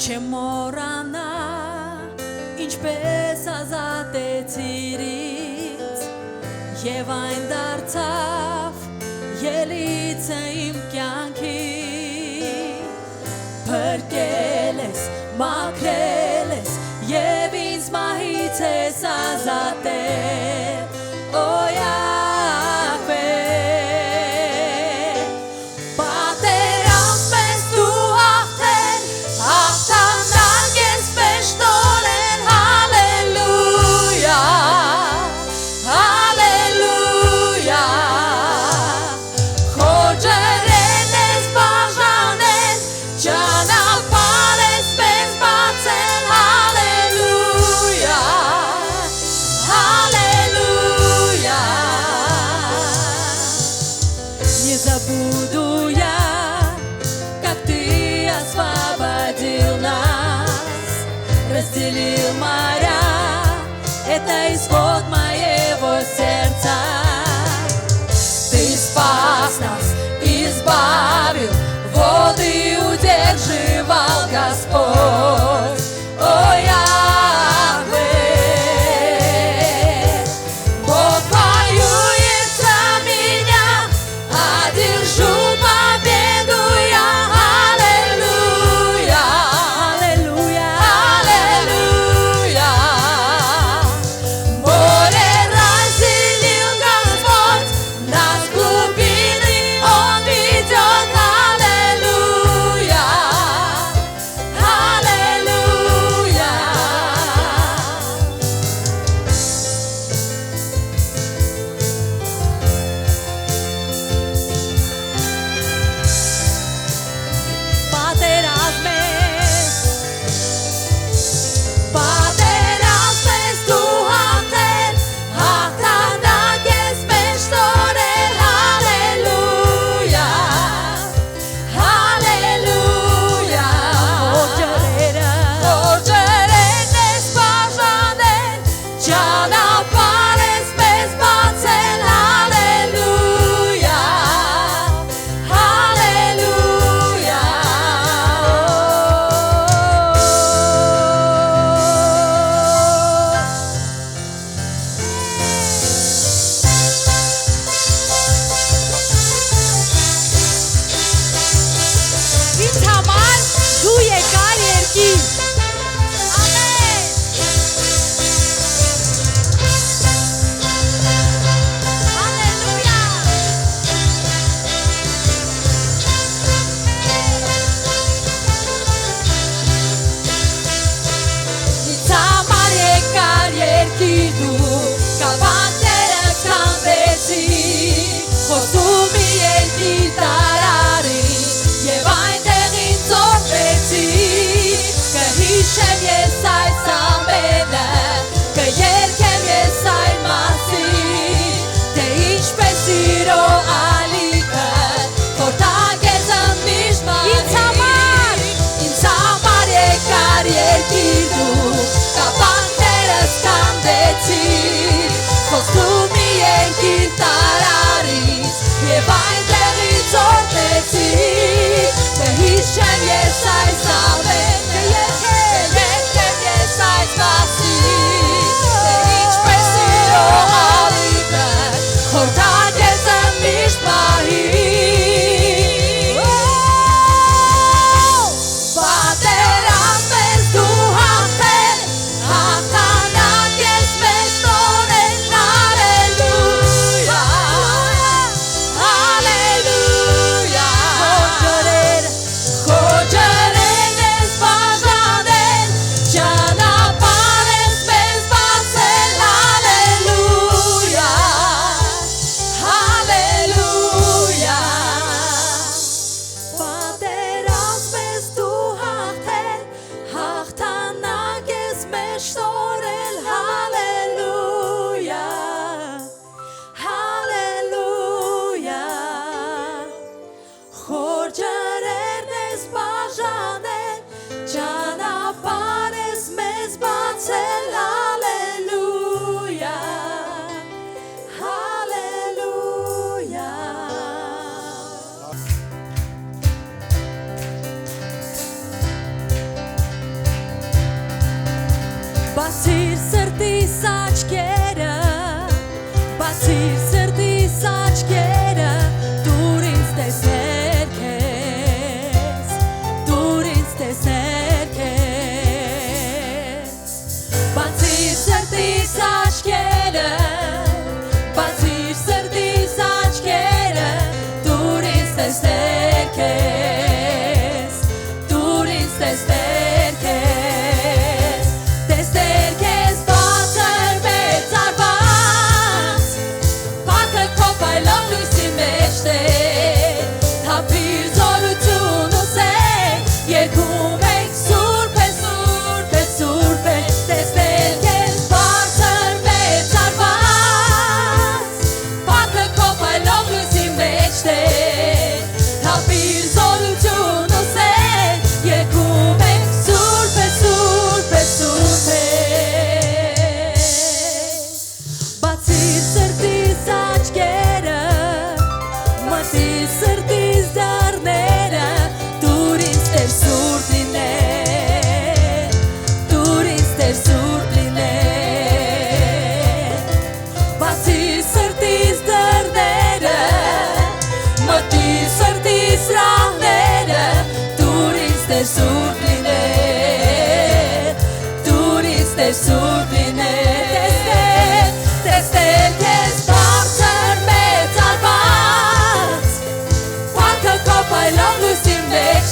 Չեմ մոռանա ինչպես ազատեցիր ինձ Եվ այն դարձավ ելիցը իմ կյանքի Փրկել ես, մաքրել ես Եվ ինձ մահից ես ազատել Օ Յահվե Պատերազմ ես դու հաղթել Հաղթանակ ես պաշտպանել Հալելույա Հալելույա Խորջերեն ես բաժանել Ճանապարհ ես մեզ բացել Հալելույա Հալելույա Не забуду я как ты освободил нас Разделил моря Это исход моего сердца Ты спас нас, избавил Воды удерживал Господь О Яхве Бог воюет за меня Одержу победу я Аллилуйя Аллилуйя Аллилуйя Море разделил Господь Нас в глубины Он ведет Аллилуйя Аллилуйя Պատերազմ ես դու հաղթել Հաղթանակ ես պաշտպանել Հալելույա Հալելույա Խորջերեն ես բաժանել Ճանապարհ ես մեզ բացել Հալելույա Հալելույա Ինձ համար դու եկար երկիր Ամեն Հալելույա Ինձ համար եկար երկիր դու Կապանքները քանդեցի Խոստումի երկիր տարարի Եվ այնտեղ ինձ օրվեցի աչքերը բացիր սրտիս աչքերը դուր ինձ տեսնել քեզ դուր ինձ տեսնել քեզ բացիր սրտիս աչքերը բացիր սրտիս աչքերը դուր ինձ տեսնել քեզ դուր ինձ տեսնել քեզ տեսնել քեզ բացր մեծ արված Փակը քո փայլող լույսի մեջ թափիր զորություն ու սեր երկում ենք սուրբ է սուրբ է սուրբ է տեսնել քեզ բացր մեծ արված Փակը քո փայլող լույսի մեջ թափիր զորություն ու սեր երկում ենք սուրբ է սուրբ է սուրբ է բացիր սրտիս աչքերը մտիր սրտիս դառները դուր ինձ Տեր սուրբ լինել դուր ինձ Տեր սուրբ լինել բացիր սրտիս դռները մտիր սրտիս ռահները դուր ինձ Տեր սուրբ լինել դուր ինձ Տեր սուրբ լինել տեսնել քեզ բարձր մեծ արված Փակը քո փայլող լույսի մեջ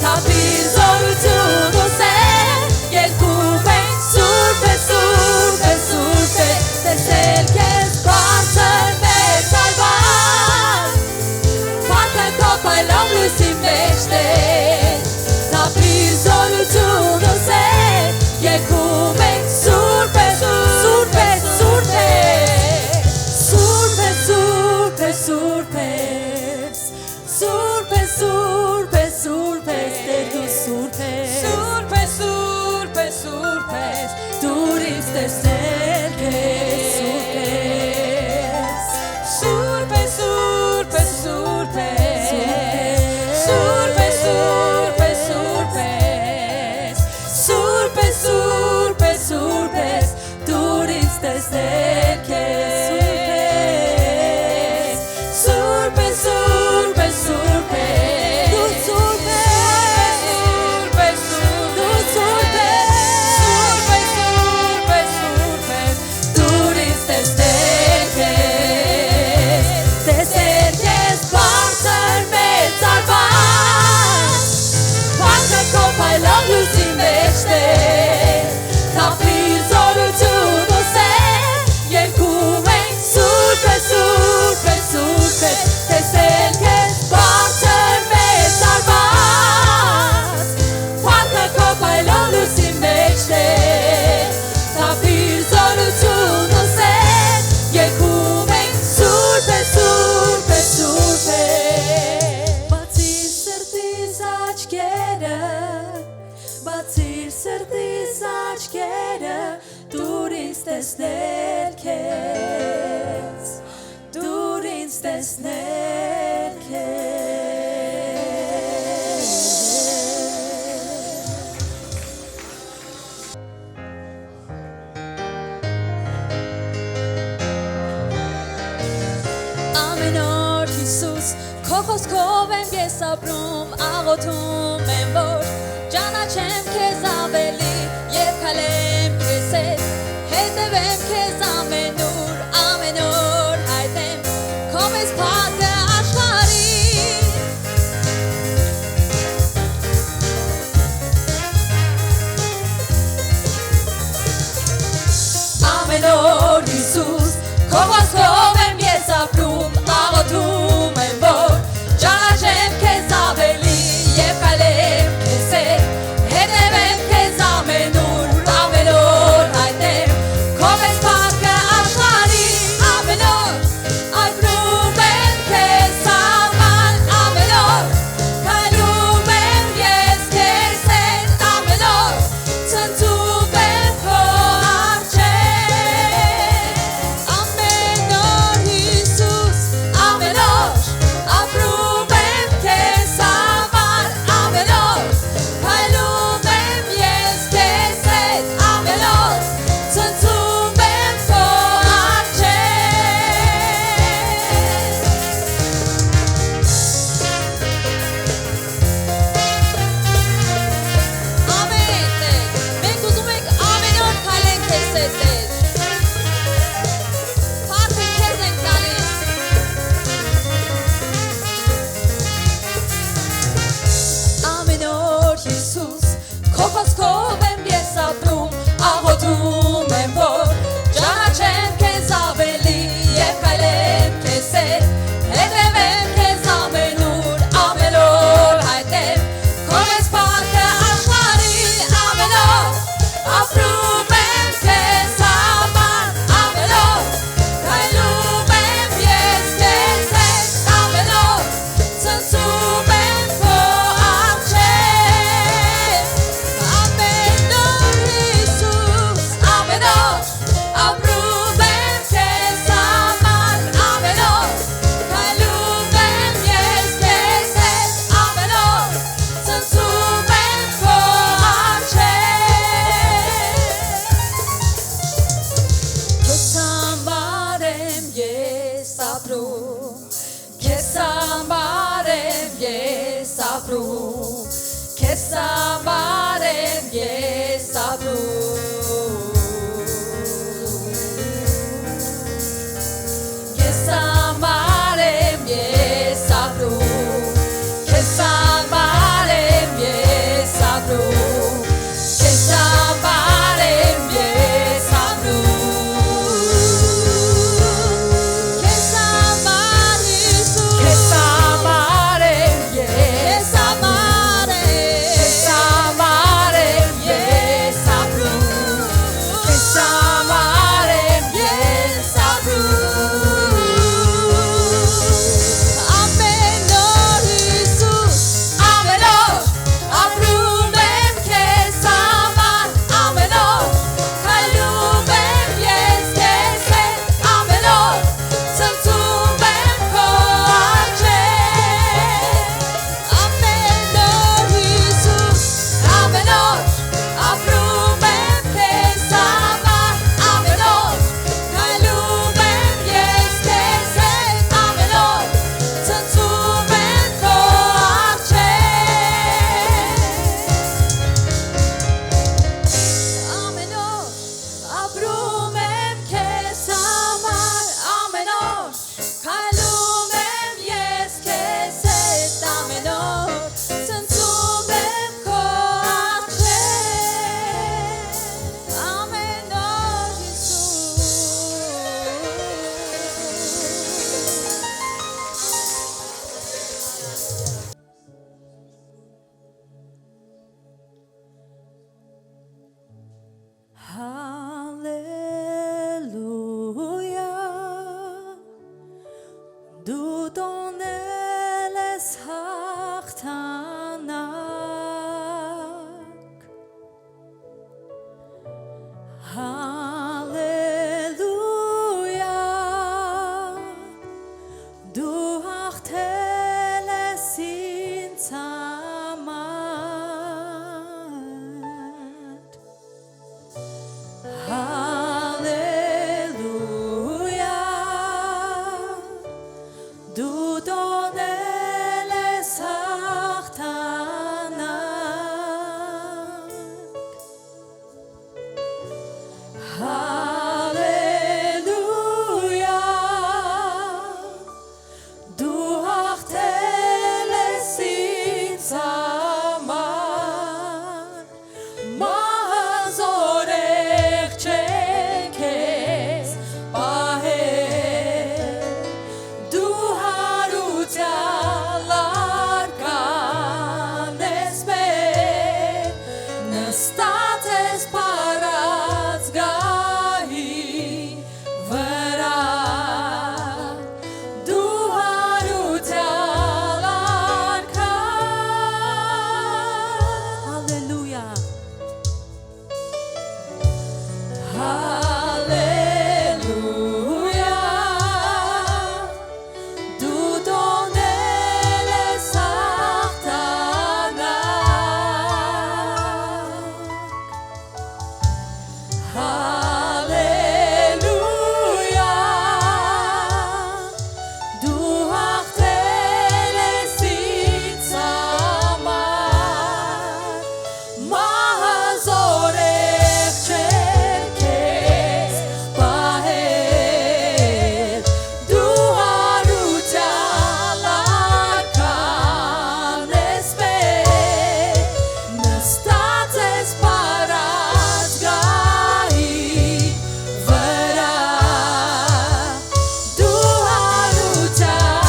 թափիր զորություն ու սեր երկում ենք սուրբ է սուրբ է սուրբ է տեսնել քեզ բարձր մեծ արված Փակը քո փայլող լույսի մեջ թափիր զորություն ու սեր երկում ենք սուրբ է սուրբ է սուրբ է սուրբ է սուրբ է սուրբ է սուրբ է սուրբ է սուրբ է Տեր դու սուրբ ես սուրբ է սուրբ է սուրբ է դուր ինձ տեսնել քեզ սուրբ ես սուրբ է սուրբ է սուրբ է սուրբ է սուրբ է սուրբ է սուրբ է սուրբ է դուր ինձ տեսնել քեզ սուրբ է սուրբ է սուրբ է դու սուրբ ես սուրբ է սուրբ դու սուրբ ես սուրբ է սուրբ է դուր ինձ տեսնել քեզ տեսնել քեզ բարձր մեծ արված Փակը քո փայլող լույսի մեջ թափիր զորություն ու սեր երկում ենք սուրբ է սուրբ է սուրբ է տեսնել քեզ բարձր մեծ արված Փակը քո փայլող լույսի մեջ թափիր զորություն ու սեր երկում ենք սուրբ է սուրբ է սուրբ է բացիր սրտիս աչքերը բացիր սրտիս աչքերը դուր ինձ տեսնել քեզ դուր ինձ տեսնել քեզ Ամեն օր Հիսուս քո խոսքով եմ ես ապրում աղոթում եմ որ ճանաչեմ քեզ ավելի եւ քալեմ քեզ հետևեմ քեզ ամեն օր հայտնեմ քո մեծ փառքը աշխարհին ամեն օր Հիսուս քո խոսքով եմ ես ապրում աղոթում եմ որ ճանաչեմ քեզ ավելի եւ քալեմ քեզ հետևեմ քեզ ամեն օր հայտնեմ քո մեծ փառքը աշխարհին դու տոնել ես հաղթանակ Հալելույա դու հաղթել ես ինձ համար Հալելույա դու տոնել ես հաղթանակ Հալելույա դու հաղթել ես ինձ համար մահազորեղ չեն քեզ պահել դու հարության արքան ես մեր նստած ես պարած գահի վրա դու հարության արքան Հալելույա Հալելույա դու տոնել ես հաղթանակ Հալելույա դու հաղթել ես ինձ համար մահազորեղ չեն քեզ պահել դու հարության արքան ես մեր նստած ես պարած գահի վրա դու հարության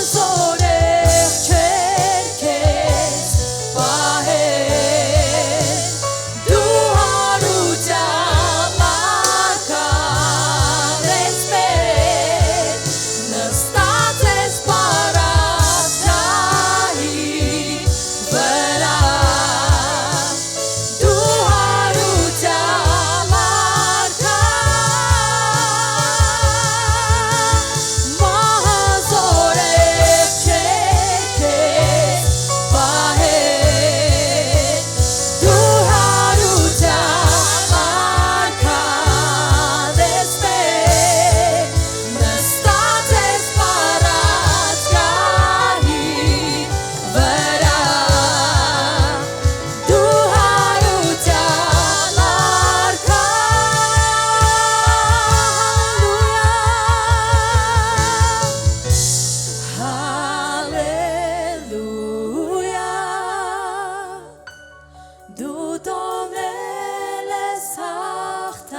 մահազորեղ չեն քեզ պահել դու հարության արքան ես մեր նստած ես պարած գահի վրա դու հարության արքան մահազորեղ չեն քեզ պահել դու հարության արքան ես մեր նստած ես պարած գահի վրա դու հարության Հալելույա դու տոնել ես հաղթանակ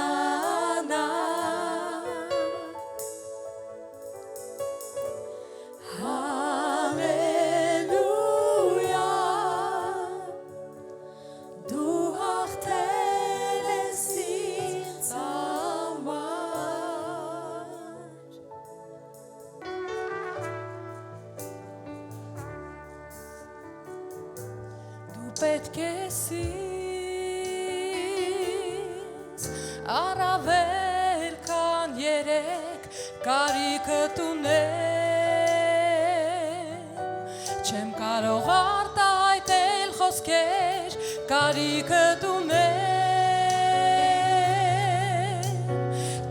Հալելույա դու հաղթել ես ինձ համար Դու պետք ես ինձ առավել քան երեք կարիքդ ունեմ չեմ կարող արտահայտել խոսքեր կարիքդ ունեմ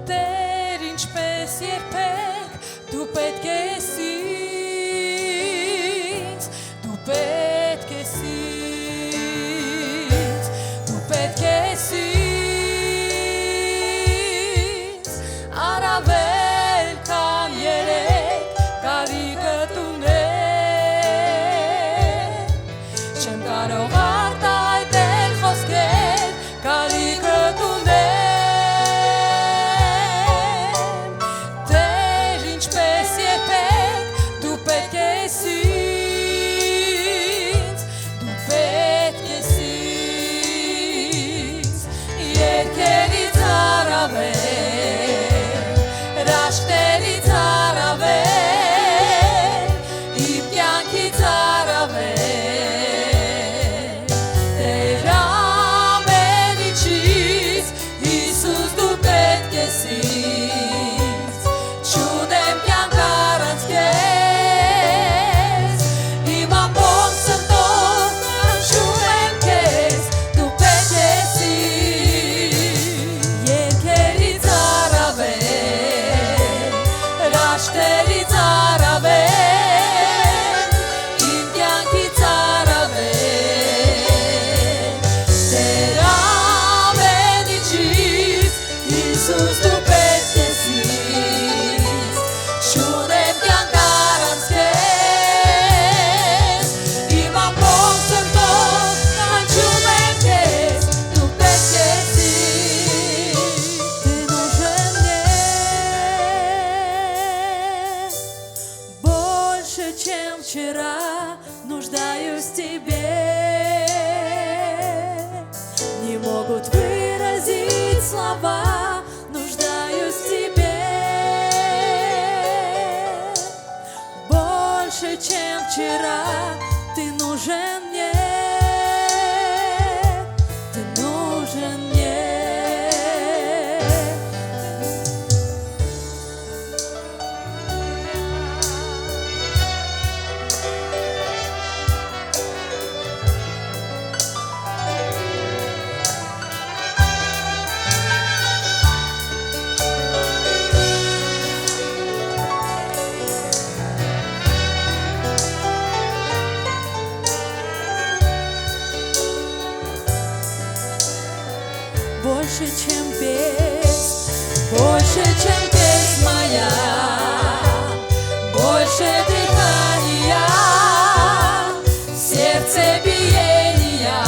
Տեր ինչպես երբեք դու պետք ես ինձ դու պետք ես ինձ դու պետք ես ինձ Iisus tu պետք ես ինձ Չունեմ կյանք առանց քեզ Իմ ամբողջ սրտով կանչում եմ քեզ Դու պետք ես ինձ Ты нужен мне Больше, чем вчера Нуждаюсь в тебе Не могут выразить слова Нуждаюсь в тебе Больше, чем вчера Ты нужен мне Ты нужен мне Больше, чем песнь моя, больше дыхания, сердце биения.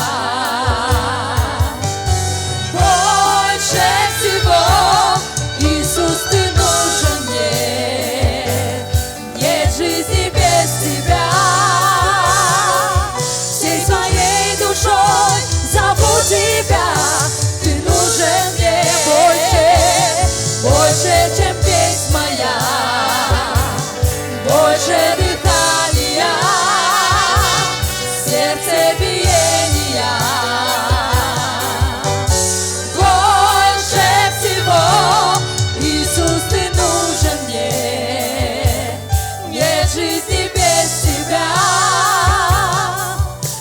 Больше всего, Иисус, ты нужен мне, нет жизни без тебя. Всей своей душой зову тебя. Больше, чем песнь моя, больше дыхания, сердце биения. Больше всего, Иисус, ты нужен мне, нет жизни без тебя.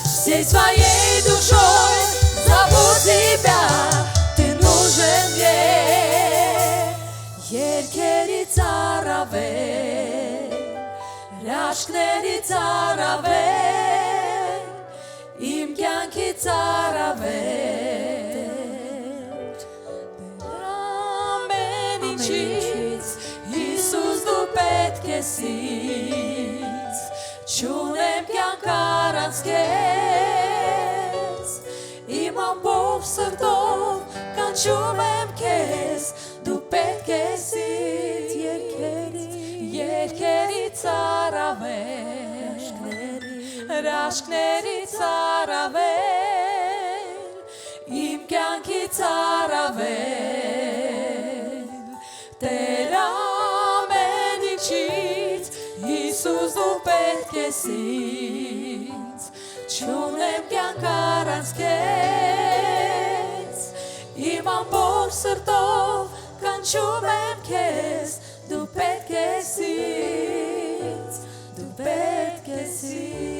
Всей своей душой зову тебя, ты нужен мне. Երկերից առավել, հրաշքներից առավել, իմ կյանքից առավել, ամեն ինչից, Հիսուս դու պետք ես ինձ, չունեմ կյանք առանց քեզ, իմ ամբողջ սրտով կանչում եմ քեզ, դու պետք ես ինձ երկերից առավել, հրաշքներից առավել, իմ կյանքից առավել, Տեր ամեն ինչից, Հիսուս դու պետք ես ինձ, չունեմ կյանք առանց քեզ, իմ ամբողջ սրտով կանչում եմ քեզ, դու պետք ես ինձ, դու պետք ես ինձ